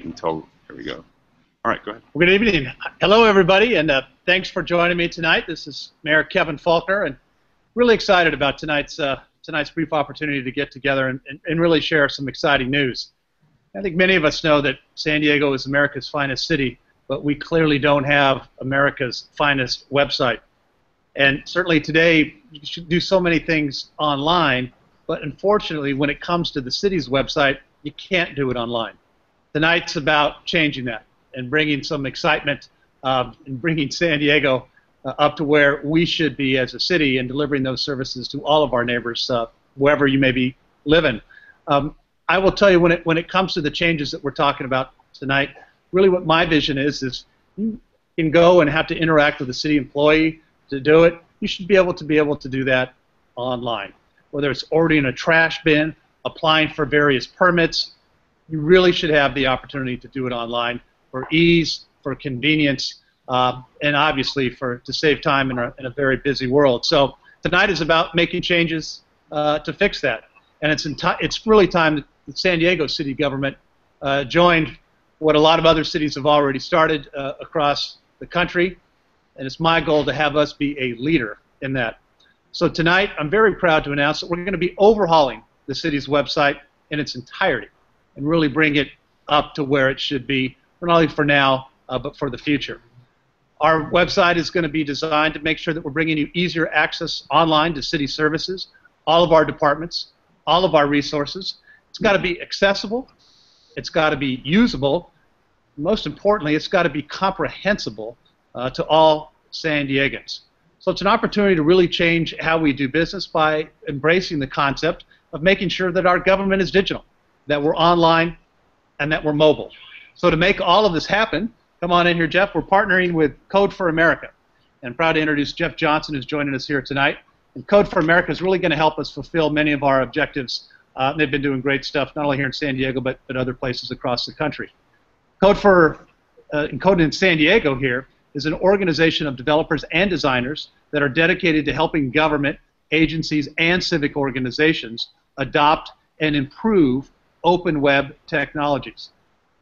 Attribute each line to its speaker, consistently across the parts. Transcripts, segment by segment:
Speaker 1: until, here we go. All right, go ahead.
Speaker 2: Well, good evening. Hello, everybody, and thanks for joining me tonight. This is Mayor Kevin Faulkner, and really excited about tonight's brief opportunity to get together and really share some exciting news. I think many of us know that San Diego is America's finest city, but we clearly don't have America's finest website. And certainly today, you should do so many things online, but unfortunately, when it comes to the city's website, you can't do it online. Tonight's about changing that and bringing some excitement and bringing San Diego up to where we should be as a city and delivering those services to all of our neighbors, wherever you may be living. I will tell you, when it comes to the changes that we're talking about tonight, really what my vision is you can go and have to interact with a city employee to do it. You should be able to do that online. Whether it's ordering a trash bin, applying for various permits, you really should have the opportunity to do it online for ease, for convenience, and obviously to save time in a very busy world. So tonight is about making changes to fix that. And it's really time that the San Diego city government joined what a lot of other cities have already started across the country. And it's my goal to have us be a leader in that. So tonight, I'm very proud to announce that we're going to be overhauling the city's website in its entirety and really bring it up to where it should be, not only for now, but for the future. Our website is going to be designed to make sure that we're bringing you easier access online to city services, all of our departments, all of our resources. It's got to be accessible. It's got to be usable. Most importantly, it's got to be comprehensible to all San Diegans. So it's an opportunity to really change how we do business by embracing the concept of making sure that our government is digital, that we're online, and that we're mobile. So to make all of this happen, come on in here, Jeff. We're partnering with Code for America. And I'm proud to introduce Jeff Johnson, who's joining us here tonight. And Code for America is really going to help us fulfill many of our objectives. They've been doing great stuff, not only here in San Diego, but other places across the country. Code in San Diego here is an organization of developers and designers that are dedicated to helping government, agencies, and civic organizations adopt and improve open web technologies.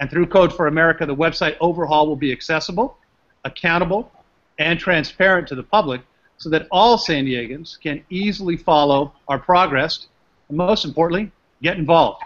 Speaker 2: And through Code for America, the website overhaul will be accessible, accountable, and transparent to the public so that all San Diegans can easily follow our progress and, most importantly, get involved.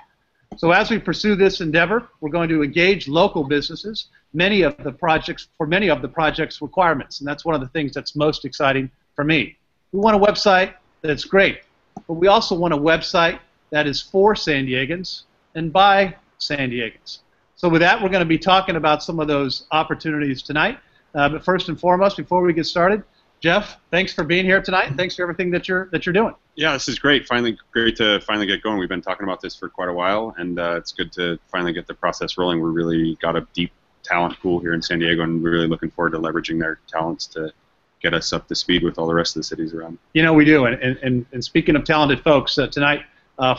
Speaker 2: So as we pursue this endeavor, we're going to engage local businesses for many of the project's requirements, and that's one of the things that's most exciting for me. We want a website that's great, but we also want a website that is for San Diegans and by San Diegans. So with that, we're going to be talking about some of those opportunities tonight. But first and foremost, before we get started, Jeff, thanks for being here tonight, and thanks for everything that you're doing. Yeah, this is great. Great to finally get going. We've been talking about this for quite a while, and it's good to finally get the process rolling. We're really got a deep talent pool here in San Diego, and we're really looking forward to leveraging their talents to get us up to speed with all the rest of the cities around. You know, we do. And speaking of talented folks, tonight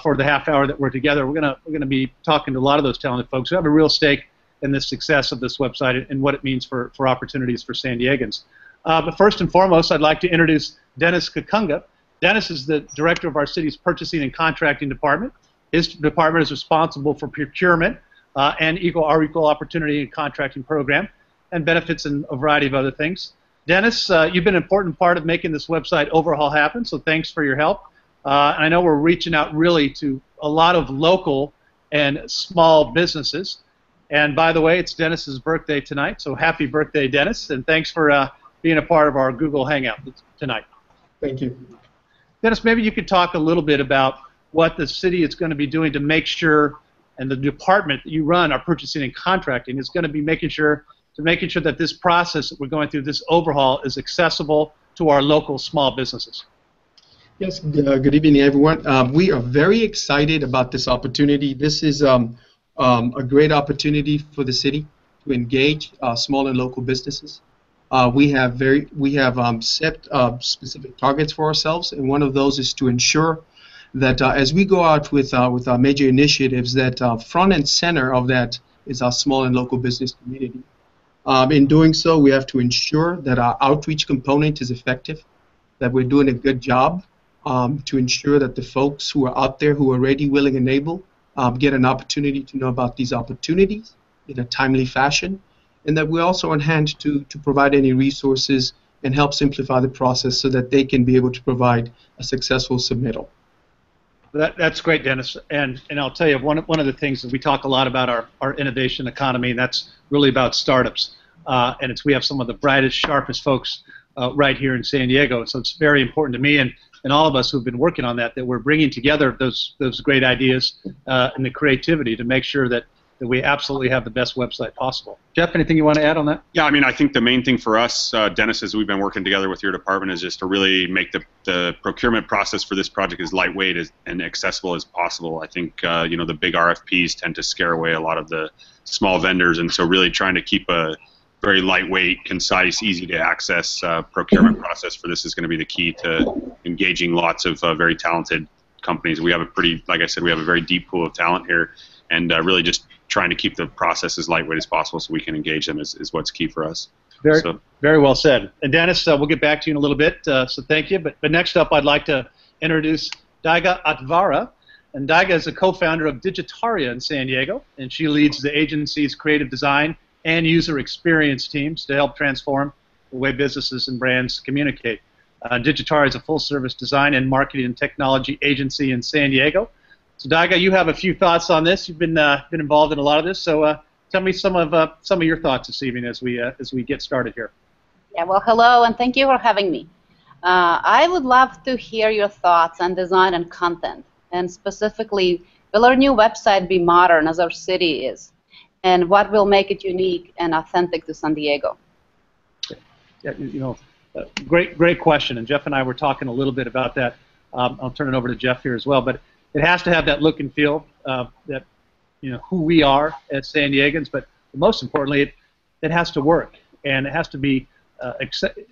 Speaker 2: for the half hour that we're together, we're gonna be talking to a lot of those talented folks who have a real stake in the success of this website and what it means for opportunities for San Diegans. But first and foremost, I'd like to introduce Dennis Kakunga. Dennis is the director of our city's purchasing and contracting department. His department is responsible for procurement and our equal opportunity and contracting program and benefits and a variety of other things. Dennis, you've been an important part of making this website overhaul happen, so thanks for your help. And I know we're reaching out really to a lot of local and small businesses. And by the way, it's Dennis's birthday tonight, so happy birthday, Dennis, and thanks for being a part of our Google Hangout tonight.
Speaker 3: Thank you.
Speaker 2: Dennis, maybe you could talk a little bit about what the city is going to be doing to make sure, and the department that you run, our purchasing and contracting, is going to be making sure that this process that we're going through, this overhaul, is accessible to our local small businesses.
Speaker 3: Yes, good evening, everyone. We are very excited about this opportunity. This is a great opportunity for the city to engage small and local businesses. We have set specific targets for ourselves, and one of those is to ensure that as we go out with our major initiatives, that front and center of that is our small and local business community. In doing so, we have to ensure that our outreach component is effective, that we're doing a good job to ensure that the folks who are out there who are ready, willing, and able get an opportunity to know about these opportunities in a timely fashion, and that we're also on hand to provide any resources and help simplify the process so that they can be able to provide a successful submittal.
Speaker 2: That's great, Dennis. And I'll tell you, one of the things that we talk a lot about our innovation economy, and that's really about startups. And we have some of the brightest, sharpest folks right here in San Diego. So it's very important to me and all of us who've been working on that we're bringing together those great ideas and the creativity to make sure that we absolutely have the best website possible. Jeff, anything you want to add on that?
Speaker 1: Yeah, I mean, I think the main thing for us, Dennis, as we've been working together with your department, is just to really make the procurement process for this project as lightweight and accessible as possible. I think you know, the big RFPs tend to scare away a lot of the small vendors, and so really trying to keep a very lightweight, concise, easy to access procurement process for this is going to be the key to engaging lots of very talented companies. We have like I said, we have a very deep pool of talent here, and really just trying to keep the process as lightweight as possible so we can engage them is what's key for us.
Speaker 2: Very well said. And Dennis, we'll get back to you in a little bit, so thank you. But next up, I'd like to introduce Dagha Atvara. And Dagha is a co-founder of Digitaria in San Diego, and she leads the agency's creative design and user experience teams to help transform the way businesses and brands communicate. Digitaria is a full-service design and marketing and technology agency in San Diego. So, Dagha, you have a few thoughts on this. You've been involved in a lot of this. So, tell me some of your thoughts this evening as we get started here.
Speaker 4: Yeah. Well, hello, and thank you for having me. I would love to hear your thoughts on design and content, and specifically, will our new website be modern as our city is, and what will make it unique and authentic to San Diego?
Speaker 2: Yeah, you know, great question. And Jeff and I were talking a little bit about that. I'll turn it over to Jeff here as well, but it has to have that look and feel that, you know, who we are as San Diegans, but most importantly, it has to work, and it has to be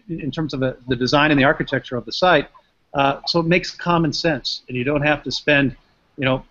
Speaker 2: in terms of the design and the architecture of the site, so it makes common sense, and you don't have to spend, you know,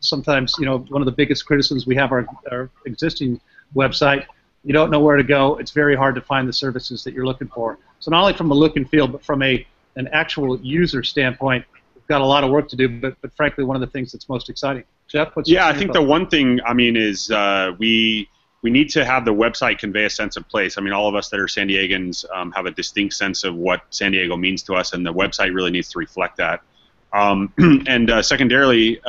Speaker 2: sometimes, you know, one of the biggest criticisms we have our existing website, you don't know where to go. It's very hard to find the services that you're looking for. So not only from a look and feel, but from an actual user standpoint, we've got a lot of work to do, but frankly, one of the things that's most exciting. Jeff, what's
Speaker 1: I think the one thing, I mean, is we need to have the website convey a sense of place. I mean, all of us that are San Diegans have a distinct sense of what San Diego means to us, and the website really needs to reflect that. And secondarily,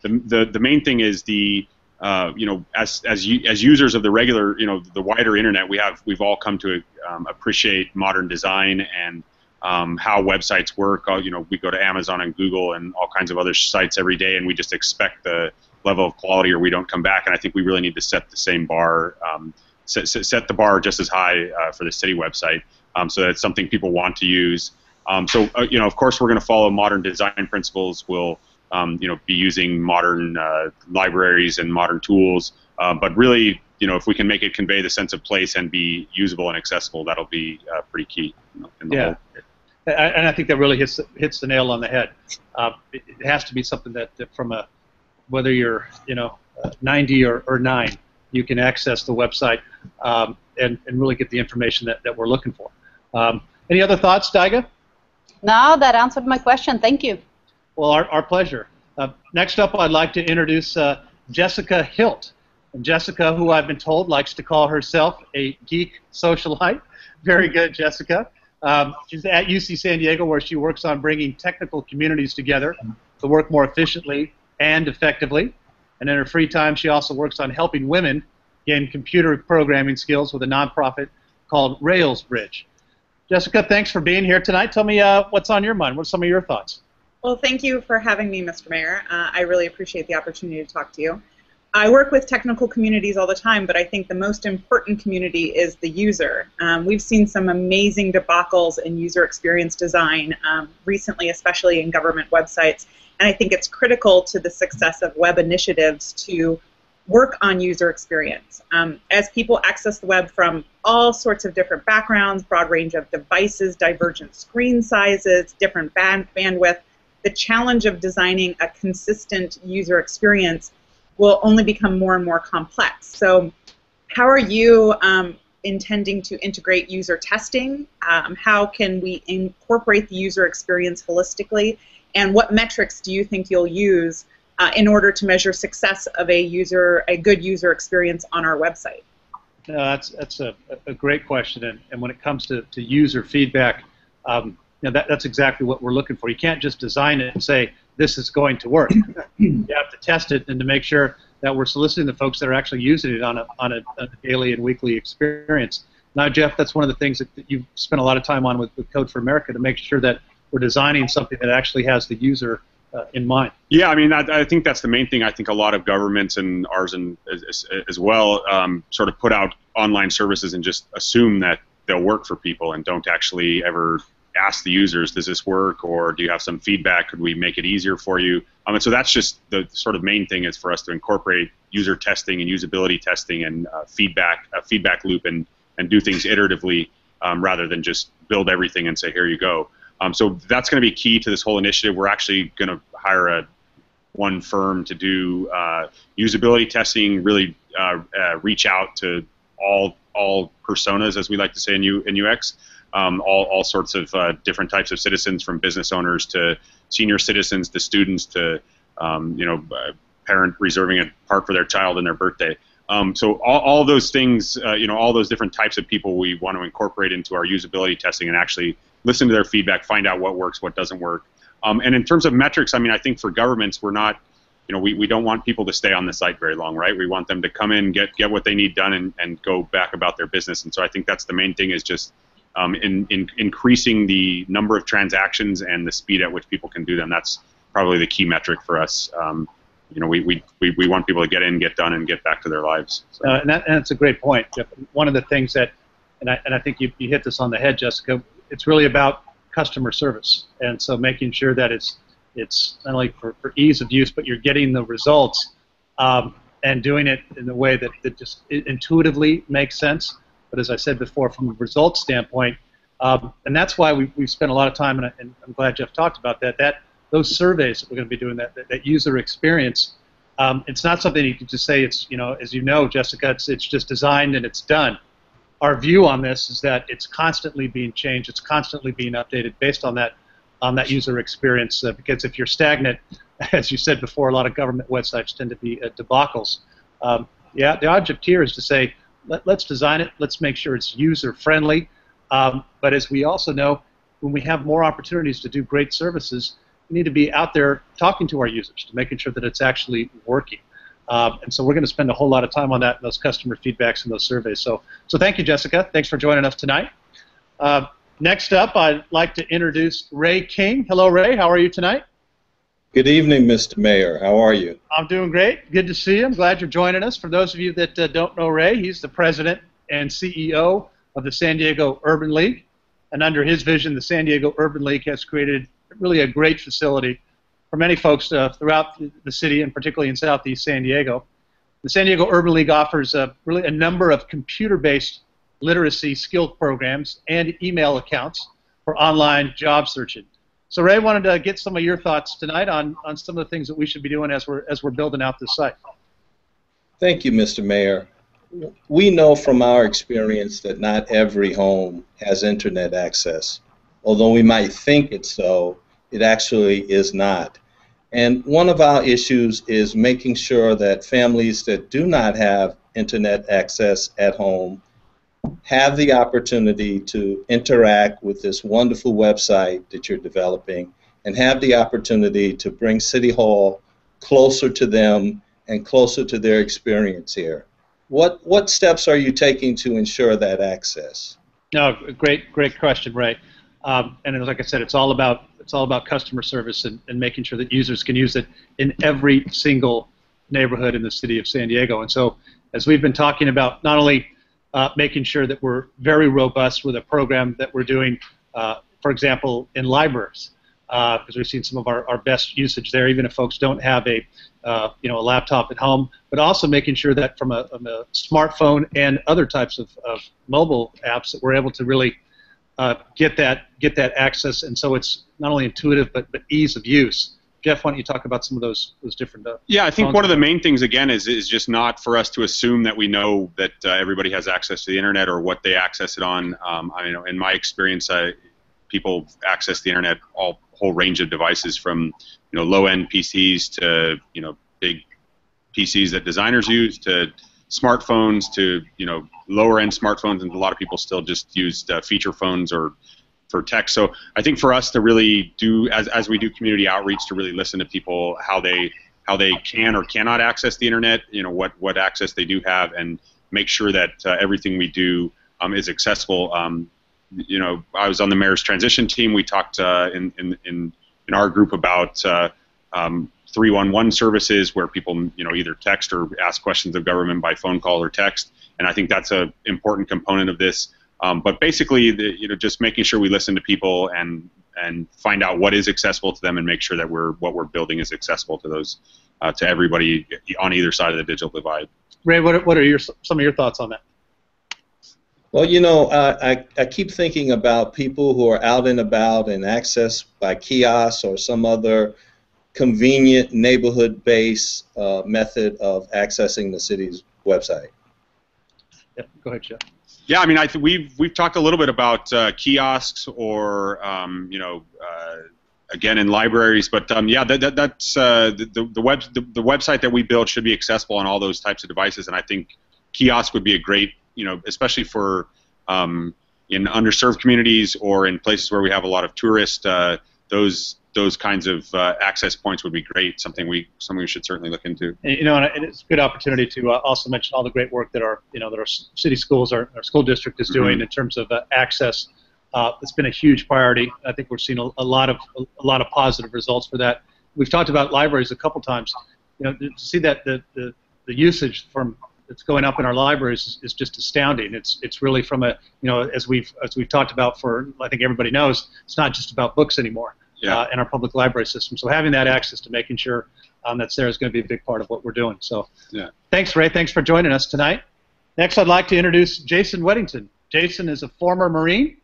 Speaker 1: the main thing is you know, as users of the regular, you know, the wider internet, we've all come to appreciate modern design and how websites work. You know, we go to Amazon and Google and all kinds of other sites every day, and we just expect the level of quality, or we don't come back. And I think we really need to set the same bar, set the bar just as high for the city website, so that it's something people want to use. So you know, of course, we're going to follow modern design principles. We'll you know, be using modern libraries and modern tools, but really, you know, if we can make it convey the sense of place and be usable and accessible, that'll be pretty key. In the whole.
Speaker 2: And I think that really hits the nail on the head. It has to be something that from whether you're, you know, 90 or 9, you can access the website and really get the information that we're looking for. Any other thoughts, Dagha?
Speaker 4: No, that answered my question. Thank you.
Speaker 2: Well, our pleasure. Next up, I'd like to introduce Jessica Hilt. And Jessica, who I've been told likes to call herself a geek socialite. Very good, Jessica. She's at UC San Diego, where she works on bringing technical communities together to work more efficiently and effectively. And in her free time, she also works on helping women gain computer programming skills with a nonprofit called Rails Bridge. Jessica, thanks for being here tonight. Tell me what's on your mind. What are some of your thoughts?
Speaker 5: Well, thank you for having me, Mr. Mayor. I really appreciate the opportunity to talk to you. I work with technical communities all the time, but I think the most important community is the user. We've seen some amazing debacles in user experience design recently, especially in government websites, and I think it's critical to the success of web initiatives to work on user experience. As people access the web from all sorts of different backgrounds, broad range of devices, divergent screen sizes, different bandwidth, the challenge of designing a consistent user experience will only become more and more complex. So how are you intending to integrate user testing? How can we incorporate the user experience holistically? And what metrics do you think you'll use in order to measure success of a good user experience on our website?
Speaker 2: No, that's a great question, and when it comes to user feedback, that's exactly what we're looking for. You can't just design it and say this is going to work. You have to test it and to make sure that we're soliciting the folks that are actually using it on a daily and weekly experience. Now, Jeff, that's one of the things that you've spent a lot of time on with Code for America, to make sure that we're designing something that actually has the user in mind.
Speaker 1: Yeah, I mean, I think that's the main thing. I think a lot of governments, and ours as well, sort of put out online services and just assume that they'll work for people and don't actually ever ask the users, does this work, or do you have some feedback? Could we make it easier for you? And so that's just the sort of main thing, is for us to incorporate user testing and usability testing and a feedback loop, and do things iteratively rather than just build everything and say, here you go. So that's going to be key to this whole initiative. We're actually going to hire one firm to do usability testing, really reach out to all personas, as we like to say in UX, all sorts of different types of citizens, from business owners to senior citizens to students to parent reserving a park for their child on their birthday. So all those things, all those different types of people we want to incorporate into our usability testing and actually listen to their feedback, find out what works, what doesn't work. And in terms of metrics, I mean, I think for governments, we're not, we don't want people to stay on the site very long, right? We want them to come in, get what they need done, and go back about their business. And so I think that's the main thing, is just in increasing the number of transactions and the speed at which people can do them. That's probably the key metric for us. We want people to get in, get done, and get back to their lives. So.
Speaker 2: And that's a great point, Jeff. One of the things that, and I think you hit this on the head, Jessica, it's really about customer service. And so making sure that it's not only for ease of use, but you're getting the results and doing it in a way that just intuitively makes sense. But as I said before, from a results standpoint, and that's why we've spent a lot of time, and I'm glad Jeff talked about that those surveys that we're going to be doing, that user experience, it's not something you can just say, it's, as you know, Jessica, it's just designed and it's done. Our view on this is that it's constantly being changed, it's constantly being updated based on that user experience, because if you're stagnant, as you said before, a lot of government websites tend to be debacles. The object here is to say, let's design it, let's make sure it's user-friendly, but as we also know, when we have more opportunities to do great services, we need to be out there talking to our users, to making sure that it's actually working. And so we're going to spend a whole lot of time on that, and those customer feedbacks and those surveys. So thank you, Jessica. Thanks for joining us tonight. Next up, I'd like to introduce Ray King. Hello, Ray. How are you tonight?
Speaker 6: Good evening, Mr. Mayor. How are you?
Speaker 2: I'm doing great. Good to see you. I'm glad you're joining us. For those of you that don't know Ray, he's the president and CEO of the San Diego Urban League. And under his vision, the San Diego Urban League has created really a great facility for many folks throughout the city, and particularly in Southeast San Diego. The San Diego Urban League offers really a number of computer-based literacy skill programs and email accounts for online job searching. So Ray, wanted to get some of your thoughts tonight on some of the things that we should be doing as we're building out this site.
Speaker 6: Thank you, Mr. Mayor. We know from our experience that not every home has internet access. Although we might think it's so, it actually is not. And one of our issues is making sure that families that do not have internet access at home have the opportunity to interact with this wonderful website that you're developing, and have the opportunity to bring City Hall closer to them and closer to their experience here. What steps are you taking to ensure that access?
Speaker 2: No, great question, Ray. And like I said, it's all about customer service and making sure that users can use it in every single neighborhood in the city of San Diego. And so, as we've been talking about, not only making sure that we're very robust with a program that we're doing, for example, in libraries, because we've seen some of our best usage there, even if folks don't have a laptop at home, but also making sure that from a smartphone and other types of mobile apps that we're able to really get that access, and so it's not only intuitive but ease of use. Jeff, why don't you talk about some of those different
Speaker 1: yeah, I think one of the main things, again, is just not for us to assume that we know that everybody has access to the internet or what they access it on. In my experience, people access the internet all whole range of devices from low-end PCs to big PCs that designers use to smartphones to lower-end smartphones, and a lot of people still just use feature phones or for text. So I think for us to really do, as we do community outreach, to really listen to people how they can or cannot access the internet, what access they do have, and make sure that everything we do is accessible. I was on the mayor's transition team. We talked in our group about 311 services where people either text or ask questions of government by phone call or text, and I think that's an important component of this. But basically, just making sure we listen to people and find out what is accessible to them, and make sure that what we're building is accessible to those to everybody on either side of the digital divide.
Speaker 2: Ray, what are some of your thoughts on that?
Speaker 6: Well, I keep thinking about people who are out and about and access by kiosks or some other convenient neighborhood-based method of accessing the city's website.
Speaker 2: Yeah, go ahead, Jeff.
Speaker 1: Yeah, I mean, we've talked a little bit about kiosks or again in libraries, but yeah, that's the website that we build should be accessible on all those types of devices, and I think kiosk would be a great, especially for in underserved communities or in places where we have a lot of tourists. Those kinds of access points would be great. Something we should certainly look into.
Speaker 2: And it's a good opportunity to also mention all the great work that our city schools, our school district is doing in terms of access. It's been a huge priority. I think we're seeing a lot of positive results for that. We've talked about libraries a couple times. To see that the usage that's going up in our libraries is just astounding. It's really from as we've talked about I think everybody knows, it's not just about books anymore.
Speaker 1: Yeah.
Speaker 2: In our public library system. So having that access to making sure that's there is going to be a big part of what we're doing. So
Speaker 1: yeah.
Speaker 2: Thanks, Ray. Thanks for joining us tonight. Next, I'd like to introduce Jason Weddington. Jason is a former Marine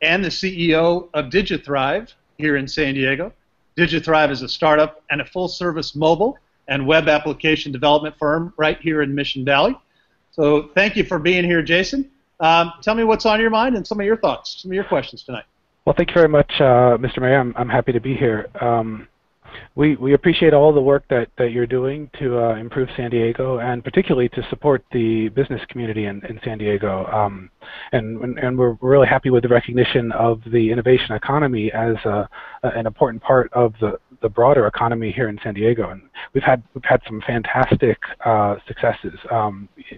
Speaker 2: and the CEO of DigiThrive here in San Diego. DigiThrive is a startup and a full-service mobile and web application development firm right here in Mission Valley. So thank you for being here, Jason. Tell me what's on your mind and some of your thoughts, some of your questions tonight.
Speaker 7: Well, thank you very much, Mr. Mayor. I'm happy to be here. We appreciate all the work that you're doing to improve San Diego, and particularly to support the business community in San Diego. And we're really happy with the recognition of the innovation economy as an important part of the broader economy here in San Diego. And we've had some fantastic successes.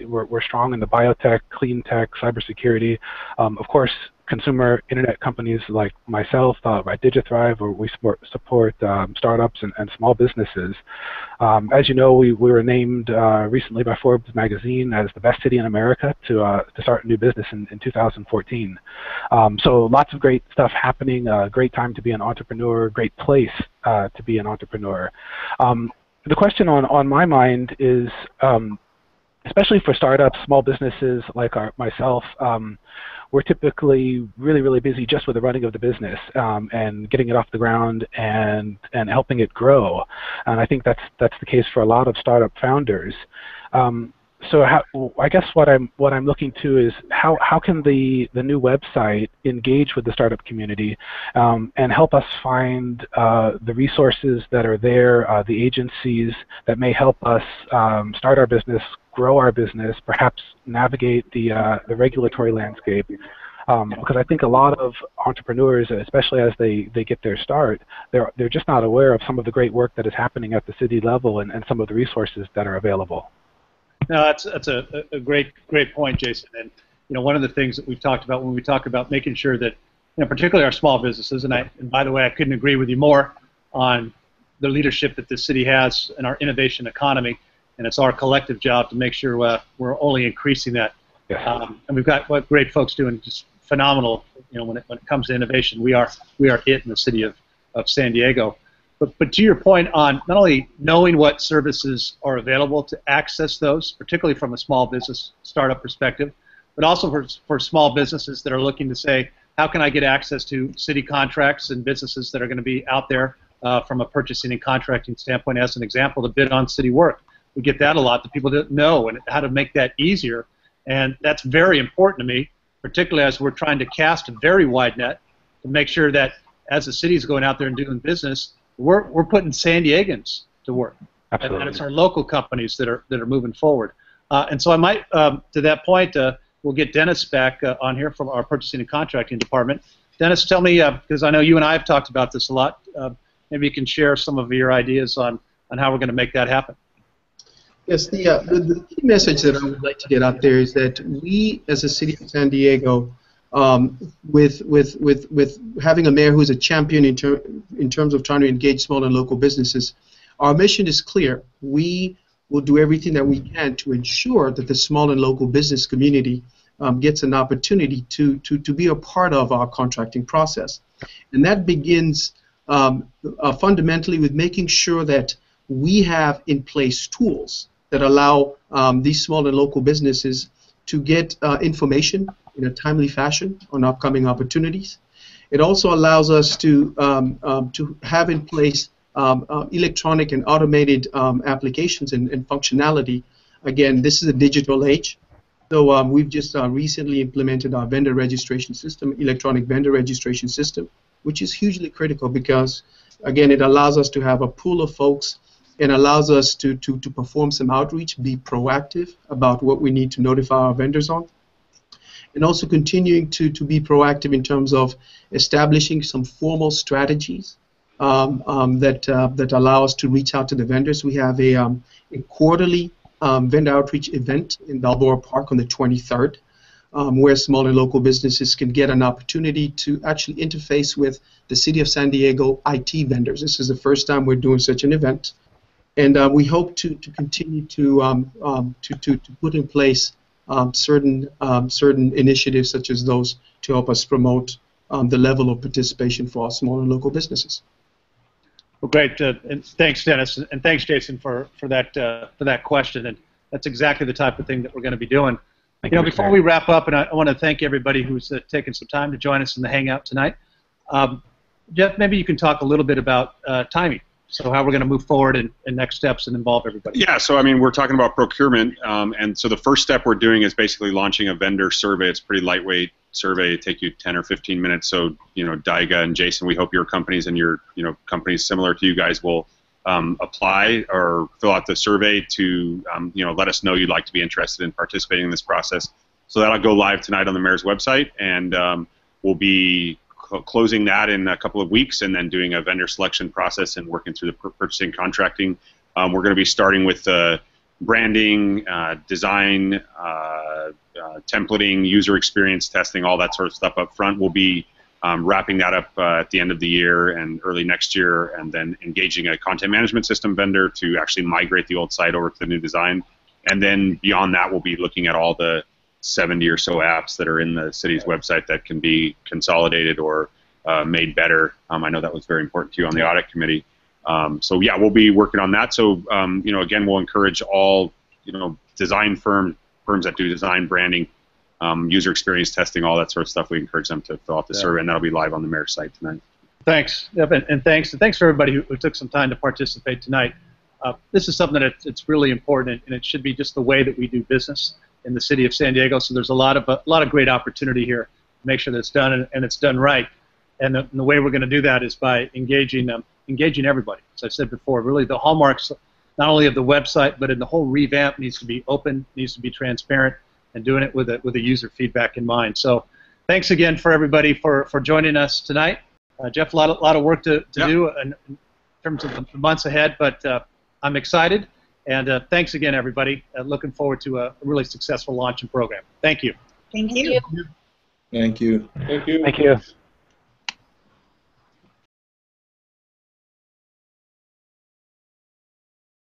Speaker 7: We're strong in the biotech, clean tech, cybersecurity. Of course, consumer internet companies like myself at DigiThrive, where we support startups and small businesses. As you know, we were named recently by Forbes magazine as the best city in America to start a new business in 2014. So lots of great stuff happening, great time to be an entrepreneur, great place to be an entrepreneur. The question on my mind is, especially for startups, small businesses like myself, we're typically really busy just with the running of the business and getting it off the ground and helping it grow. And I think that's the case for a lot of startup founders. So I guess what I'm looking to is how can the new website engage with the startup community and help us find the resources that are there, the agencies that may help us start our business, grow our business, perhaps navigate the regulatory landscape. Because I think a lot of entrepreneurs, especially as they get their start, they're just not aware of some of the great work that is happening at the city level and some of the resources that are available.
Speaker 2: No, that's a great point, Jason. And one of the things that we've talked about when we talk about making sure that, particularly our small businesses, and by the way, I couldn't agree with you more on the leadership that this city has in our innovation economy, and it's our collective job to make sure we're only increasing that.
Speaker 7: Yes.
Speaker 2: And we've got what great folks doing, just phenomenal. When it comes to innovation, we are it in the city of San Diego. But to your point on not only knowing what services are available to access those, particularly from a small business startup perspective, but also for small businesses that are looking to say, how can I get access to city contracts and businesses that are going to be out there from a purchasing and contracting standpoint, as an example, to bid on city work. We get that a lot, that people don't know, and how to make that easier. And that's very important to me, particularly as we're trying to cast a very wide net to make sure that as the city's going out there and doing business, we're putting San Diegans to work.
Speaker 7: Absolutely.
Speaker 2: And it's our local companies that are moving forward. And so I might, to that point, we'll get Dennis back on here from our purchasing and contracting department. Dennis, tell me, because I know you and I have talked about this a lot, maybe you can share some of your ideas on how we're going to make that happen.
Speaker 3: Yes, the key message that I would like to get out there is that we, as a city of San Diego, with having a mayor who's a champion in terms of trying to engage small and local businesses, our mission is clear. We will do everything that we can to ensure that the small and local business community gets an opportunity to be a part of our contracting process. And that begins fundamentally with making sure that we have in place tools that allow these small and local businesses to get information in a timely fashion on upcoming opportunities. It also allows us to have in place electronic and automated applications and functionality. Again, this is a digital age, so we've just recently implemented our vendor registration system, electronic vendor registration system, which is hugely critical because, again, it allows us to have a pool of folks and allows us to perform some outreach, be proactive about what we need to notify our vendors on, and also continuing to be proactive in terms of establishing some formal strategies that allow us to reach out to the vendors. We have a quarterly vendor outreach event in Balboa Park on the 23rd, where small and local businesses can get an opportunity to actually interface with the City of San Diego IT vendors. This is the first time we're doing such an event, and we hope to continue to put in place certain initiatives such as those to help us promote the level of participation for our small and local businesses.
Speaker 2: Well, great, and thanks, Dennis, and thanks, Jason, for that question. And that's exactly the type of thing that we're going to be doing. Before we wrap up, and I want to thank everybody who's taken some time to join us in the Hangout tonight. Jeff, maybe you can talk a little bit about timing. So how we're going to move forward and next steps and involve everybody.
Speaker 1: Yeah, so I mean, we're talking about procurement, and so the first step we're doing is basically launching a vendor survey. It's a pretty lightweight survey. It'll take you 10 or 15 minutes. So, Dagha and Jason, we hope your companies and your companies similar to you guys will apply or fill out the survey to let us know you'd like to be interested in participating in this process. So that'll go live tonight on the mayor's website, and we'll be closing that in a couple of weeks, and then doing a vendor selection process and working through the purchasing contracting. We're going to be starting with branding, design, templating, user experience testing, all that sort of stuff up front. We'll be wrapping that up at the end of the year and early next year, and then engaging a content management system vendor to actually migrate the old site over to the new design. And then beyond that, we'll be looking at all the 70 or so apps that are in the city's website that can be consolidated or made better. I know that was very important to you on the audit committee. So yeah, we'll be working on that. So again, we'll encourage all design firms that do design, branding, user experience testing, all that sort of stuff. We encourage them to fill out the survey, and that'll be live on the mayor's site tonight.
Speaker 2: Thanks, yep, and thanks for everybody who took some time to participate tonight. This is something that it's really important, and it should be just the way that we do business in the city of San Diego. So there's a lot of great opportunity here to make sure that it's done and it's done right. And the way we're going to do that is by engaging everybody. As I said before, really the hallmarks not only of the website, but in the whole revamp needs to be open, needs to be transparent, and doing it with a user feedback in mind. So thanks again for everybody for joining us tonight. Jeff, a lot of work to do in terms of the months ahead, but I'm excited. And thanks again, everybody. Looking forward to a really successful launch and program. Thank you.
Speaker 5: Thank you.
Speaker 6: Thank you.
Speaker 7: Thank you.